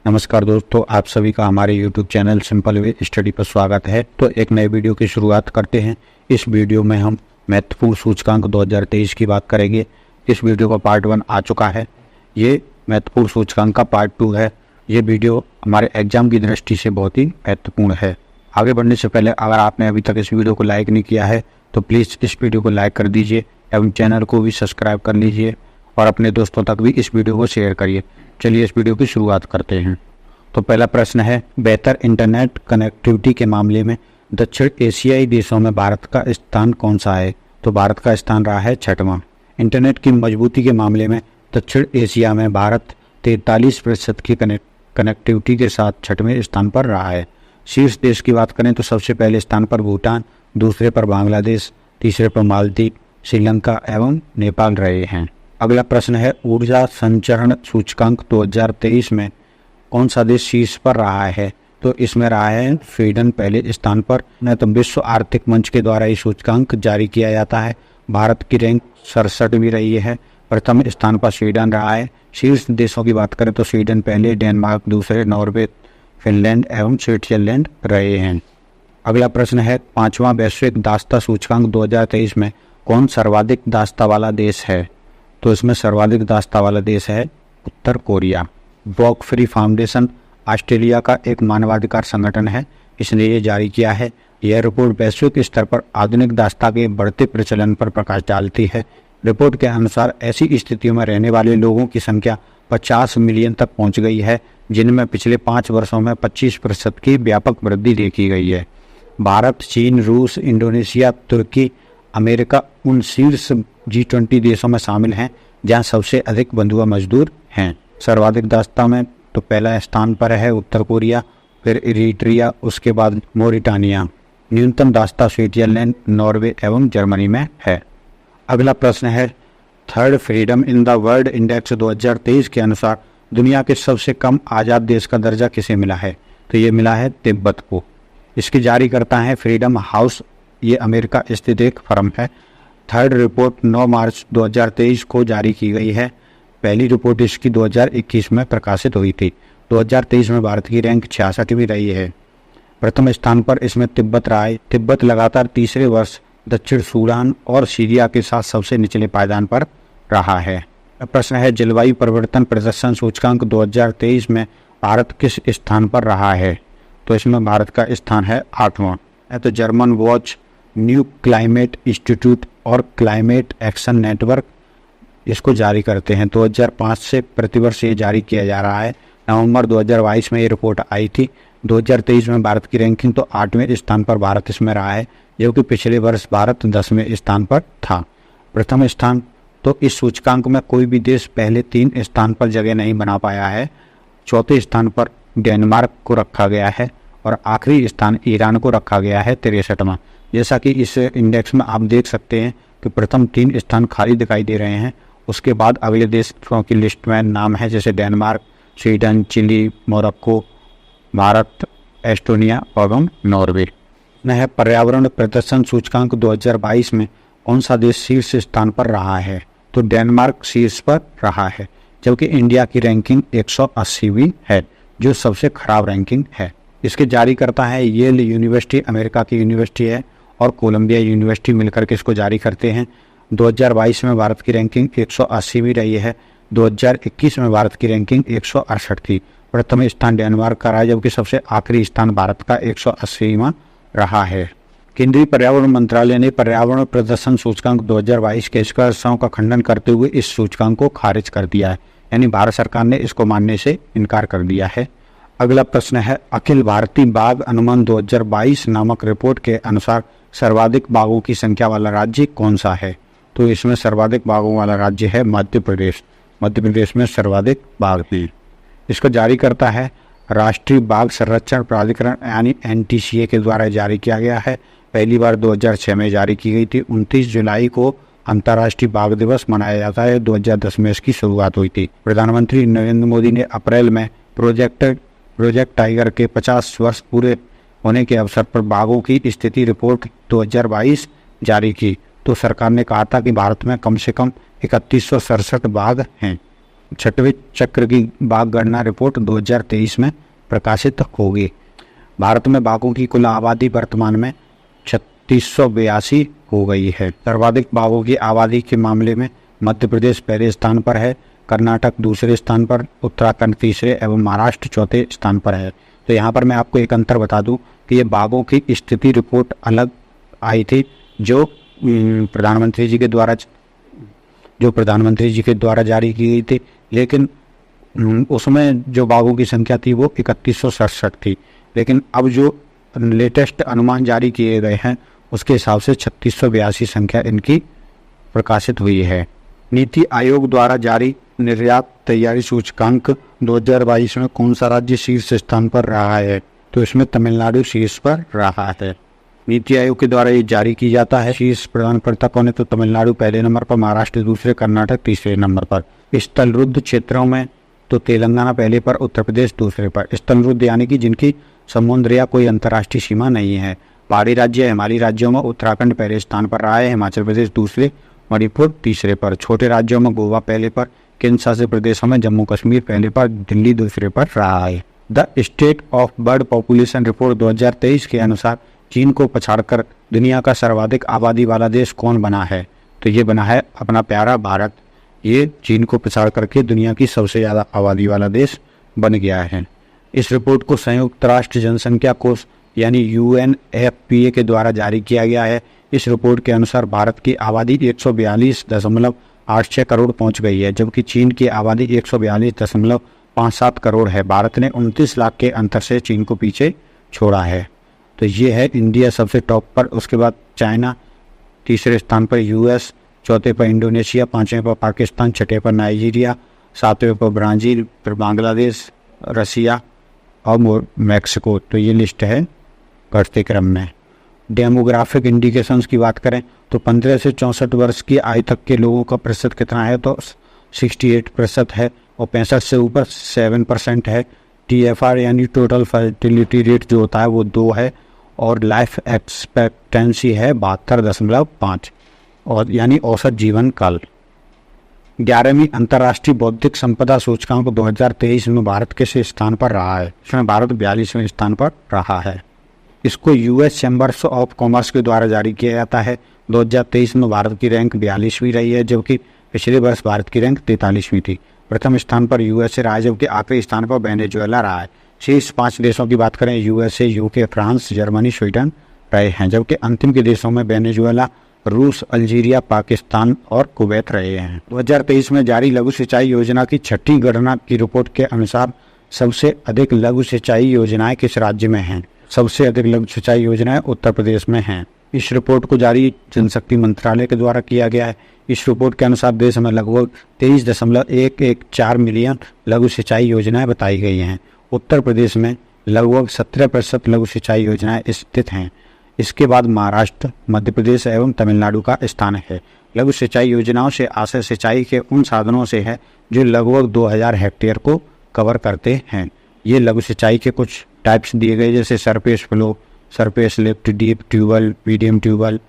नमस्कार दोस्तों, आप सभी का हमारे YouTube channel simple way study पर स्वागत है। तो एक नए वीडियो की शुरुआत करते हैं। इस वीडियो में हम महत्वपूर्ण सूचकांक 2023 की बात करेंगे। इस वीडियो का पार्ट 1 आ चुका है। ये महत्वपूर्ण सूचकांक का पार्ट 2 है। ये वीडियो हमारे एग्जाम की दृष्टि से बहुत ही महत्वपूर्ण है। आगे बढ़ने से पहले अगर आपने अभी तक इस वीडियो को लाइक नहीं किया है तो प्लीज़ इस वीडियो को लाइक कर दीजिए एवं चैनल को भी सब्सक्राइब कर लीजिए और अपने दोस्तों तक भी इस वीडियो को शेयर करिए। चलिए इस वीडियो की शुरुआत करते हैं। तो पहला प्रश्न है, बेहतर इंटरनेट कनेक्टिविटी के मामले में दक्षिण एशियाई देशों में भारत का स्थान कौन सा है? तो भारत का स्थान रहा है 6वां। इंटरनेट की मजबूती के मामले में दक्षिण एशिया में भारत 43% की कनेक्टिविटी के साथ 6वें स्थान पर रहा है। शीर्ष देश की बात करें तो सबसे पहले स्थान पर भूटान, दूसरे पर बांग्लादेश, तीसरे पर मालदीव, श्रीलंका एवं नेपाल रहे हैं। अगला प्रश्न है, ऊर्जा संचरण सूचकांक 2023 में कौन सा देश शीर्ष पर रहा है? तो इसमें रहा है स्वीडन पहले स्थान पर। तो विश्व आर्थिक मंच के द्वारा ये सूचकांक जारी किया जाता है। भारत की रैंक 67वीं रही है। प्रथम स्थान पर स्वीडन रहा है। शीर्ष देशों की बात करें तो स्वीडन पहले, डेनमार्क दूसरे, नॉर्वे, फिनलैंड एवं स्विट्जरलैंड रहे हैं। अगला प्रश्न है, 5वां वैश्विक दासता सूचकांक 2023 में कौन सर्वाधिक दासता वाला देश है? तो इसमें सर्वाधिक दासता वाला देश है उत्तर Korea. Walk Free Foundation Australia का एक मानवाधिकार संगठन है, इसने ये जारी किया है। यह रिपोर्ट वैश्विक स्तर पर आधुनिक दासता के बढ़ते प्रचलन पर प्रकाश डालती है। रिपोर्ट के अनुसार ऐसी स्थितियों में रहने वाले लोगों की संख्या 50 मिलियन तक पहुंच गई है, जिनमें पिछले 5 वर्षों में 25% की व्यापक वृद्धि देखी गई है। भारत, चीन, रूस, इंडोनेशिया, तुर्की, अमेरिका उन शीर्ष G20 देशों में शामिल हैं जहां सबसे अधिक बंधुआ मजदूर हैं। सर्वाधिक दासता में तो पहला स्थान पर है उत्तर कोरिया, फिर इरिट्रिया, उसके बाद मोरिटानिया। न्यूनतम दासता स्विट्जरलैंड, नॉर्वे एवं जर्मनी में है। अगला प्रश्न है, third freedom in the world index 2023 के अनुसार दुनिया के सबसे कम आज़ाद देश का दर्जा किसे मिला है? तो ये मिला है तिब्बत को। इसकी जारी करता है फ्रीडम हाउस, ये अमेरिका स्थित एक फर्म है। थर्ड रिपोर्ट 9 मार्च 2023 को जारी की गई है। पहली रिपोर्ट इसकी 2021 में प्रकाशित हुई थी। 2023 में भारत की रैंक 66वीं रही है। प्रथम स्थान पर इसमें तिब्बत रहा है। तिब्बत लगातार तीसरे वर्ष दक्षिण सूडान और सीरिया के साथ सबसे निचले पायदान पर रहा है। प्रश्न है, जलवायु परिवर्तन प्रदर्शन सूचकांक 2023 में भारत किस स्थान पर रहा है? तो इसमें भारत का स्थान है 8वां। तो German watch, new climate institute और क्लाइमेट एक्शन नेटवर्क इसको जारी करते हैं। 2005 से प्रतिवर्ष ये जारी किया जा रहा है। नवंबर 2022 में ये रिपोर्ट आई थी। 2023 में भारत की रैंकिंग तो 8वें स्थान पर भारत इसमें रहा है, जबकि पिछले वर्ष भारत 10वें स्थान पर था। प्रथम स्थान तो इस सूचकांक में कोई भी देश पहले 3 स्थान पर जगह नहीं बना पाया है। चौथे स्थान पर डेनमार्क को रखा गया है और आखिरी स्थान ईरान को रखा गया है 63वां। जैसा कि इस इंडेक्स में आप देख सकते हैं कि प्रथम 3 स्थान खाली दिखाई दे रहे हैं। उसके बाद अगले देशों की लिस्ट में नाम है जैसे Denmark, Sweden, Chile, Morocco, Bharat, Estonia एवं नॉर्वे। है पर्यावरण प्रदर्शन सूचकांक 2022 में कौन सा देश शीर्ष स्थान पर रहा है? तो डेनमार्क शीर्ष पर रहा है, जबकि इंडिया की रैंकिंग 180वीं है, जो सबसे खराब रैंकिंग है। इसके जारी करता है येल यूनिवर्सिटी, अमेरिका की यूनिवर्सिटी है, और कोलंबिया यूनिवर्सिटी मिलकर के इसको जारी करते हैं। 2022 में भारत की रैंकिंग 180वीं रही है। 2021 में भारत की रैंकिंग 168 थी। प्रथम स्थान डेनमार्क का रहा, जबकि सबसे आखिरी स्थान भारत का 180वां रहा है। केंद्रीय पर्यावरण मंत्रालय ने पर्यावरण प्रदर्शन सूचकांक 2022 के निष्कर्षों का खंडन करते हुए इस सूचकांक को खारिज कर दिया है, यानी भारत सरकार ने इसको मानने से इनकार कर दिया है। अगला प्रश्न है, अखिल भारतीय बाघ अनुमान 2022 नामक रिपोर्ट के अनुसार सर्वाधिक बाघों की संख्या वाला राज्य कौन सा है? तो इसमें सर्वाधिक बाघों वाला राज्य है मध्य प्रदेश। मध्य प्रदेश में सर्वाधिक बाघ थी। इसको जारी करता है राष्ट्रीय बाघ संरक्षण प्राधिकरण यानी NTCA के द्वारा जारी किया गया है। पहली बार 2006 में जारी की गई थी। 29 जुलाई को अंतर्राष्ट्रीय बाघ दिवस मनाया जाता है। 2010 में इसकी शुरुआत हुई थी। प्रधानमंत्री नरेंद्र मोदी ने अप्रैल में प्रोजेक्ट टाइगर के 50 वर्ष पूरे होने के अवसर पर बाघों की स्थिति रिपोर्ट 2022 जारी की। तो सरकार ने कहा था कि भारत में कम से कम 3167 बाघ हैं। छठवें चक्र की बाघ गणना रिपोर्ट 2023 में प्रकाशित होगी। भारत में बाघों की कुल आबादी वर्तमान में 3682 हो गई है। सर्वाधिक बाघों की आबादी के मामले में मध्य प्रदेश पहले स्थान पर है, कर्नाटक दूसरे स्थान पर, उत्तराखंड तीसरे एवं महाराष्ट्र चौथे स्थान पर है। तो यहाँ पर मैं आपको एक अंतर बता दूं कि ये बाघों की स्थिति रिपोर्ट अलग आई थी जो प्रधानमंत्री जी के द्वारा जारी की गई थी, लेकिन उसमें जो बाघों की संख्या थी वो 3167 थी। लेकिन अब जो लेटेस्ट अनुमान जारी किए गए हैं उसके हिसाब से 3682 संख्या इनकी प्रकाशित हुई है। नीति आयोग द्वारा जारी निर्यात तैयारी सूचकांक 2022 में कौन सा राज्य शीर्ष स्थान पर रहा है? तो इसमें तमिलनाडु शीर्ष पर रहा है। नीति आयोग के द्वारा ये जारी की जाता है। शीर्ष प्रदानकर्ता कौन है? तो तमिलनाडु पहले नंबर पर, महाराष्ट्र दूसरे, कर्नाटक तीसरे नंबर पर। स्थलरुद्ध क्षेत्रों में तो तेलंगाना पहले पर, उत्तर प्रदेश दूसरे पर। स्थलरुद्ध यानी कि जिनकी समुद्र या कोई अंतर्राष्ट्रीय सीमा नहीं है। पहाड़ी राज्य हिमालयी राज्यों में उत्तराखंड पहले स्थान पर रहा है, हिमाचल प्रदेश दूसरे, मणिपुर तीसरे पर। छोटे राज्यों में गोवा पहले पर, केंद्र शासित प्रदेशों में जम्मू कश्मीर पहले पर, दिल्ली दूसरे पर रहा है। The state of bird population report 2023 के अनुसार चीन को पछाड़कर दुनिया का सर्वाधिक आबादी वाला देश कौन बना है? तो ये बना है अपना प्यारा भारत। ये चीन को पछाड़ करके दुनिया की सबसे ज़्यादा आबादी वाला देश बन गया है। इस रिपोर्ट को संयुक्त राष्ट्र जनसंख्या कोष यानी UNFPA के द्वारा जारी किया गया है। इस रिपोर्ट के अनुसार भारत की आबादी 142.86 करोड़ पहुंच गई है, जबकि चीन की आबादी 142.57 करोड़ है। भारत ने 29 लाख के अंतर से चीन को पीछे छोड़ा है। तो ये है इंडिया सबसे टॉप पर, उसके बाद चाइना, तीसरे स्थान पर US, चौथे पर इंडोनेशिया, पाँचवें पर पाकिस्तान, छठे पर नाइजीरिया, सातवें पर ब्राज़ील, फिर बांग्लादेश, रसिया और मैक्सिको। तो ये लिस्ट है बढ़ते क्रम में। डेमोग्राफिक इंडिकेशंस की बात करें तो 15 से 64 वर्ष की आयु तक के लोगों का प्रतिशत कितना है? तो 68% है, और 65 से ऊपर 7% है। TFR यानी टोटल फर्टिलिटी रेट जो होता है वो 2 है, और लाइफ एक्सपेक्टेंसी है 72.5, और यानी औसत जीवन काल। 11वीं अंतर्राष्ट्रीय बौद्धिक संपदा सूचकांक 2023 में भारत किस स्थान पर रहा है? इसमें भारत 42वें स्थान पर रहा है। इसको US चैम्बर्स ऑफ कॉमर्स के द्वारा जारी किया जाता है। 2023 में भारत की रैंक 42वीं रही है, जबकि पिछले वर्ष भारत की रैंक 43वीं थी। प्रथम स्थान पर USA रहा है, जबकि आखिरी स्थान पर वेनेजुएला रहा है। शीर्ष 5 देशों की बात करें USA, UK, France, Germany, Sweden रहे हैं, जबकि अंतिम के देशों में वेनेजुएला, रूस, अल्जीरिया, पाकिस्तान और कुवैत रहे हैं। 2023 में जारी लघु सिंचाई योजना की छठी गणना की रिपोर्ट के अनुसार सबसे अधिक लघु सिंचाई योजनाएं किस राज्य में हैं? सबसे अधिक लघु सिंचाई योजनाएं उत्तर प्रदेश में हैं। इस रिपोर्ट को जारी जनशक्ति मंत्रालय के द्वारा किया गया है। इस रिपोर्ट के अनुसार देश में लगभग 23.114 मिलियन लघु सिंचाई योजनाएं बताई गई हैं। उत्तर प्रदेश में लगभग 17% लघु सिंचाई योजनाएं स्थित हैं। इसके बाद महाराष्ट्र, मध्य प्रदेश एवं तमिलनाडु का स्थान है। लघु सिंचाई योजनाओं से आशय सिंचाई के उन साधनों से है जो लगभग 2000 हेक्टेयर को कवर करते हैं। ये लघु सिंचाई के कुछ टाइप्स दिए गए, जैसे surface flow, surface lift, deep tubewell, medium tubewell,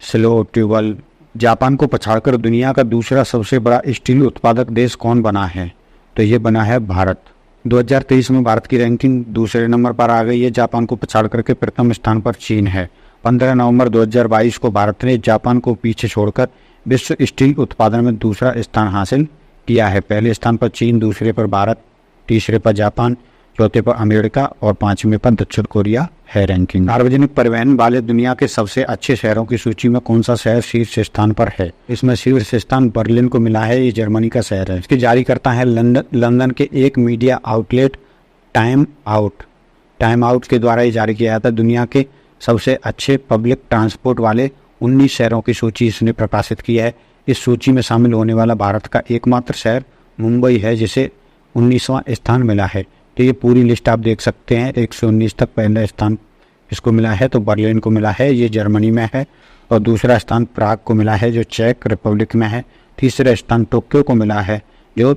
slow tubewell. Japan को पछाड़कर दुनिया का दूसरा सबसे बड़ा स्टील उत्पादक देश कौन बना है? तो ये बना है भारत। 2023 में भारत की रैंकिंग दूसरे नंबर पर आ गई है, जापान को पछाड़ करके प्रथम स्थान पर चीन है। 15 नवंबर 2022 को भारत ने जापान को पीछे छोड़कर विश्व स्टील उत्पादन में दूसरा स्थान हासिल किया है। पहले स्थान पर चीन, दूसरे पर भारत, तीसरे पर जापान, चौथे पर अमेरिका और 5वें पर दक्षिण कोरिया है रैंकिंग। सार्वजनिक परिवहन वाले दुनिया के सबसे अच्छे शहरों की सूची में कौन सा शहर शीर्ष स्थान पर है? इसमें शीर्ष स्थान बर्लिन को मिला है। ये जर्मनी का शहर है। इसकी जारी करता है लंदन के एक मीडिया आउटलेट टाइम आउट के द्वारा ये जारी किया जाता है। दुनिया के सबसे अच्छे पब्लिक ट्रांसपोर्ट वाले 19 शहरों की सूची इसने प्रकाशित की है। इस सूची में शामिल होने वाला भारत का एकमात्र शहर मुंबई है, जिसे 19वां स्थान मिला है। तो ये पूरी लिस्ट आप देख सकते हैं। 119 तक पहला स्थान इसको मिला है, तो बर्लिन को मिला है, ये जर्मनी में है। और दूसरा स्थान प्राग को मिला है, जो चेक रिपब्लिक में है। तीसरा स्थान टोक्यो को मिला है, जो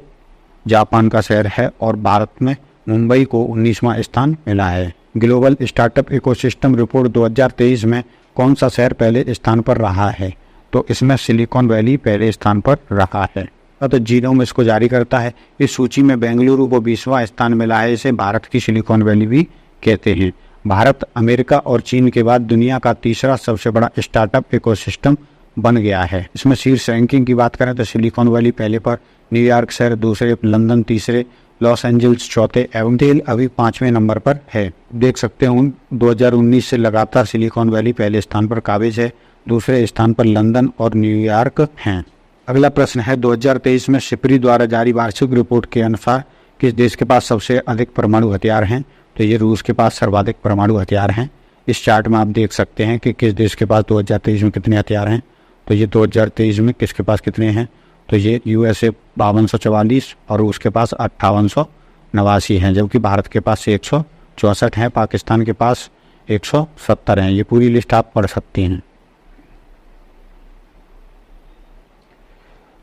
जापान का शहर है। और भारत में मुंबई को 19वां स्थान मिला है। ग्लोबल स्टार्टअप इकोसिस्टम रिपोर्ट 2023 में कौन सा शहर पहले स्थान पर रहा है? तो इसमें सिलिकॉन वैली पहले स्थान पर रहा है। तो जीनोम इसको जारी करता है। इस सूची में बेंगलुरु को 20वां स्थान मिला है। इसे भारत की सिलिकॉन वैली भी कहते हैं। भारत अमेरिका और चीन के बाद दुनिया का तीसरा सबसे बड़ा स्टार्टअप इकोसिस्टम बन गया है। इसमें शीर्ष रैंकिंग की बात करें तो सिलिकॉन वैली पहले पर, न्यूयॉर्क शहर दूसरे, लंदन तीसरे, लॉस एंजल्स चौथे एवं डेल अभी 5वें नंबर पर है। देख सकते हैं 2019 से लगातार सिलिकॉन वैली पहले स्थान पर काबिज है। दूसरे स्थान पर लंदन और न्यूयॉर्क हैं। अगला प्रश्न है 2023 में सिपरी द्वारा जारी वार्षिक रिपोर्ट के अनुसार किस देश के पास सबसे अधिक परमाणु हथियार हैं? तो ये रूस के पास सर्वाधिक परमाणु हथियार हैं। इस चार्ट में आप देख सकते हैं कि किस देश के पास 2023 में कितने हथियार हैं। तो ये 2023 में किसके पास कितने हैं? तो ये USA 5244 और रूस के पास 5889 हैं, जबकि भारत के पास 164 हैं, पाकिस्तान के पास 170 हैं। ये पूरी लिस्ट आप पढ़ सकती हैं।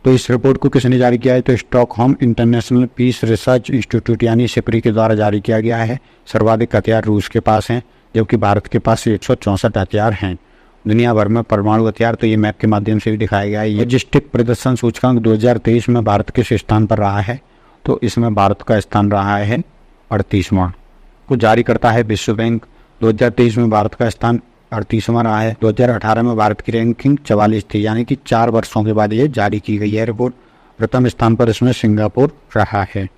तो इस रिपोर्ट को किसने जारी किया है? तो Stockholm International Peace Research Institute यानी सिपरी के द्वारा जारी किया गया है। सर्वाधिक हथियार रूस के पास हैं, जबकि भारत के पास 164 हथियार हैं। दुनिया भर में परमाणु हथियार तो ये मैप के माध्यम से भी दिखाया गया है। लॉजिस्टिक प्रदर्शन सूचकांक 2023 में भारत किस स्थान पर रहा है? तो इसमें भारत का स्थान रहा है 38वां। को जारी करता है विश्व बैंक। 2023 में भारत का स्थान 38वां रहा है। 2018 में भारत की रैंकिंग 44 थी, यानी कि 4 वर्षों के बाद ये जारी की गई है रिपोर्ट। प्रथम स्थान पर इसमें सिंगापुर रहा है।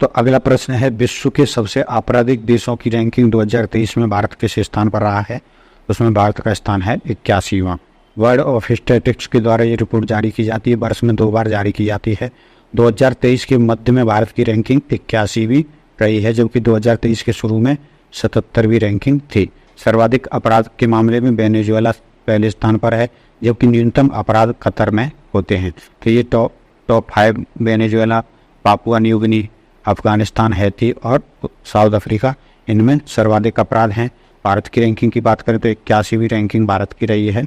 तो अगला प्रश्न है विश्व के सबसे आपराधिक देशों की रैंकिंग 2023 में भारत किस स्थान पर रहा है? उसमें भारत का स्थान है 81वां। वर्ल्ड ऑफ स्टैटिस्टिक्स के द्वारा ये रिपोर्ट जारी की जाती है, वर्ष में 2 बार जारी की जाती है। 2023 के मध्य में भारत की रैंकिंग 81वीं रही है, जबकि 2023 के शुरू में 77वीं रैंकिंग थी। सर्वाधिक अपराध के मामले में वेनेजुएला पहले स्थान पर है, जबकि न्यूनतम अपराध कतर में होते हैं। तो ये top 5 Venezuela, Papua New Guinea, Afghanistan, Haiti और साउथ अफ्रीका, इनमें सर्वाधिक अपराध हैं। भारत की रैंकिंग की बात करें तो 81वीं रैंकिंग भारत की रही है।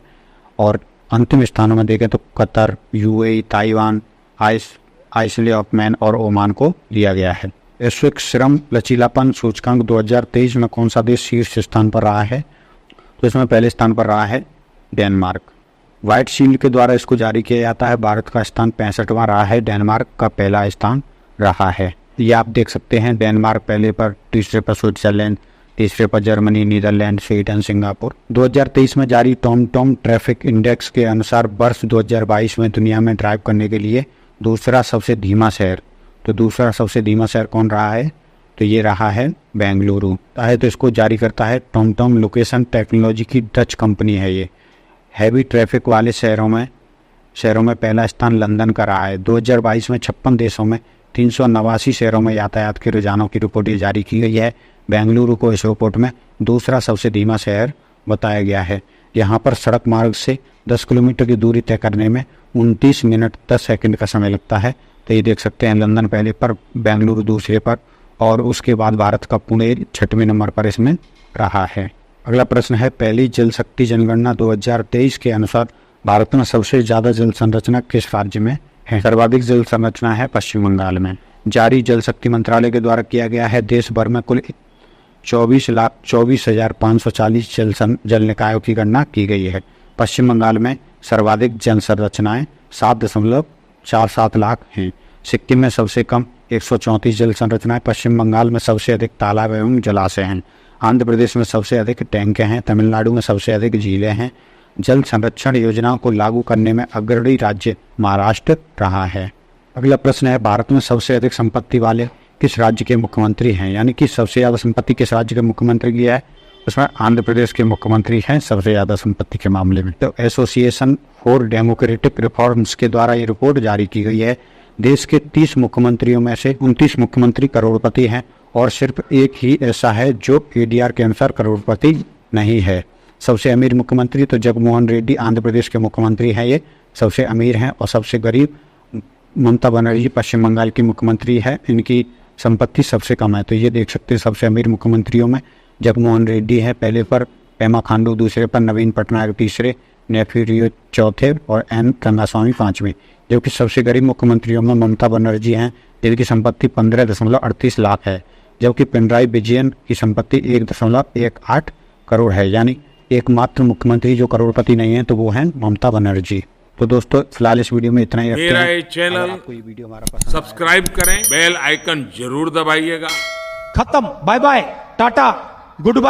और अंतिम स्थानों में देखें तो Qatar, UAE, Taiwan, Isle of Man और ओमान को दिया गया है। वैश्विक श्रम लचीलापन सूचकांक 2023 में कौन सा देश शीर्ष स्थान पर रहा है? तो इसमें पहले स्थान पर रहा है डेनमार्क। व्हाइट शील्ड के द्वारा इसको जारी किया जाता है। भारत का स्थान 65वां रहा है, डेनमार्क का पहला स्थान रहा है। ये आप देख सकते हैं, डेनमार्क पहले पर, तीसरे पर स्विट्जरलैंड, तीसरे पर जर्मनी, नीदरलैंड, स्वीडन, सिंगापुर। 2023 में जारी टॉम ट्रैफिक इंडेक्स के अनुसार वर्ष 2022 में दुनिया में ड्राइव करने के लिए दूसरा सबसे धीमा शहर, तो दूसरा सबसे धीमा शहर कौन रहा है? तो ये रहा है बेंगलुरु। तो इसको जारी करता है टॉम लोकेशन टेक्नोलॉजी की डच कंपनी है। ये हैवी ट्रैफिक वाले शहरों में पहला स्थान लंदन का रहा है। 2022 में 56 देशों में 389 शहरों में यातायात के रुझानों की रिपोर्ट जारी की गई है। बेंगलुरु को इस रिपोर्ट में दूसरा सबसे धीमा शहर बताया गया है। यहाँ पर सड़क मार्ग से 10 किलोमीटर की दूरी तय करने में 29 मिनट 10 सेकंड का समय लगता है। तो ये देख सकते हैं, लंदन पहले पर, बेंगलुरु दूसरे पर, और उसके बाद भारत का पुणे 6वें नंबर पर इसमें रहा है। अगला प्रश्न है पहली जल शक्ति जनगणना 2023 के अनुसार भारत में सबसे ज़्यादा जल संरचना किस राज्य में है? सर्वाधिक जल संरचना है पश्चिम बंगाल में। जारी जल शक्ति मंत्रालय के द्वारा किया गया है। देश भर में कुल 24,24,540 जल निकायों की गणना की गई है। पश्चिम बंगाल में सर्वाधिक जल संरचनाएं 7.47 लाख हैं। सिक्किम में सबसे कम 134 जल संरचनाएं। पश्चिम बंगाल में सबसे अधिक तालाब एवं जलाशय हैं। आंध्र प्रदेश में सबसे अधिक टैंक हैं। तमिलनाडु में सबसे अधिक झीलें हैं। जल संरक्षण योजनाओं को लागू करने में अग्रणी राज्य महाराष्ट्र रहा है। अगला प्रश्न है भारत में सबसे अधिक संपत्ति वाले किस राज्य के मुख्यमंत्री हैं? यानी कि सबसे ज़्यादा संपत्ति किस राज्य के मुख्यमंत्री की है? उसमें आंध्र प्रदेश के मुख्यमंत्री हैं सबसे ज़्यादा संपत्ति के मामले में। तो एसोसिएशन फॉर डेमोक्रेटिक रिफॉर्म्स के द्वारा ये रिपोर्ट जारी की गई है। देश के 30 मुख्यमंत्रियों में से 29 मुख्यमंत्री करोड़पति हैं और सिर्फ एक ही ऐसा है जो ADR के अनुसार करोड़पति नहीं है। सबसे अमीर मुख्यमंत्री तो जगनमोहन रेड्डी आंध्र प्रदेश के मुख्यमंत्री हैं, ये सबसे अमीर हैं। और सबसे गरीब ममता बनर्जी पश्चिम बंगाल की मुख्यमंत्री है, इनकी संपत्ति सबसे कम है। तो ये देख सकते हैं, सबसे अमीर मुख्यमंत्रियों में जगनमोहन रेड्डी है पहले पर, पेमा खांडू दूसरे पर, नवीन पटनायक तीसरे, नेफ्यू रियो चौथे और N रंगास्वामी 5वें। जबकि सबसे गरीब मुख्यमंत्रियों में ममता बनर्जी हैं, जिनकी संपत्ति 15.38 लाख है। जबकि पिनराई विजयन की संपत्ति 1.18 करोड़ है। यानी एकमात्र मुख्यमंत्री जो करोड़पति नहीं है तो वो हैं ममता बनर्जी। तो दोस्तों फिलहाल इस वीडियो में इतना ही रखते मेरा हैं। ये चैनल आपको ये वीडियो हमारा पसंद सब्सक्राइब करें, बेल आइकन जरूर दबाइएगा। खत्म। Bye bye, tata, good bye.